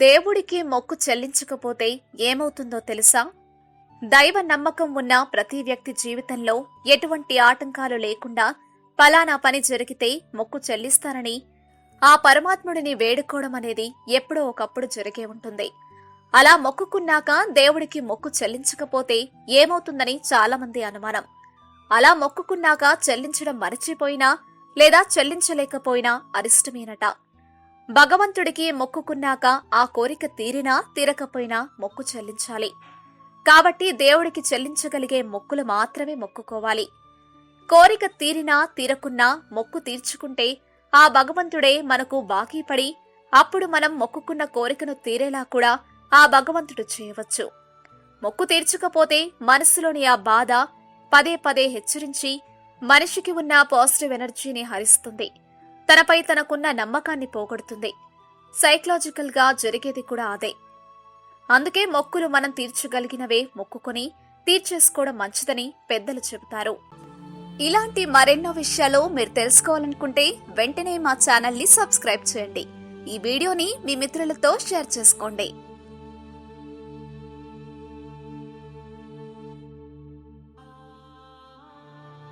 దేవుడికి మొక్కు చెల్లించకపోతే ఏమవుతుందో తెలుసా? దైవ నమ్మకం ఉన్న ప్రతి వ్యక్తి జీవితంలో ఎటువంటి ఆటంకాలు లేకుండా ఫలానా పని జరిగితే మొక్కు చెల్లిస్తానని ఆ పరమాత్ముడిని వేడుకోవడం అనేది ఎప్పుడో ఒకప్పుడు జరిగే ఉంటుంది. అలా మొక్కుకున్నాక దేవుడికి మొక్కు చెల్లించకపోతే ఏమవుతుందని చాలా మంది అనుమానం. అలా మొక్కుకున్నాక చెల్లించడం మరచిపోయినా లేదా చెల్లించలేకపోయినా అరిష్టమేనట. భగవంతుడికి మొక్కుకున్నాక ఆ కోరిక తీరినా తీరకపోయినా మొక్కు చెల్లించాలి. కాబట్టి దేవుడికి చెల్లించగలిగే మొక్కులు మాత్రమే మొక్కుకోవాలి. కోరిక తీరినా తీరకున్నా మొక్కు తీర్చుకుంటే ఆ భగవంతుడే మనకు బాకీ పడి అప్పుడు మనం మొక్కుకున్న కోరికను తీరేలా కూడా ఆ భగవంతుడు చేయవచ్చు. మొక్కు తీర్చకపోతే మనసులోని ఆ బాధ పదే పదే హెచ్చరించి మనిషికి ఉన్న పాజిటివ్ ఎనర్జీని హరిస్తుంది. తనపై తనకున్న నమ్మకాన్ని పోగొడుతుంది. సైకలాజికల్ గా జరిగేది కూడా అదే. అందుకే మొక్కులు మనం తీర్చగలిగినవే మొక్కుకొని తీర్చేసుకోవడం మంచిదని పెద్దలు చెబుతారు. ఇలాంటి మరెన్నో విషయాలు మీరు తెలుసుకోవాలనుకుంటే వెంటనే మా ఛానల్ ని సబ్స్క్రైబ్ చేయండి. ఈ వీడియోని మీ మిత్రులతో షేర్ చేసుకోండి.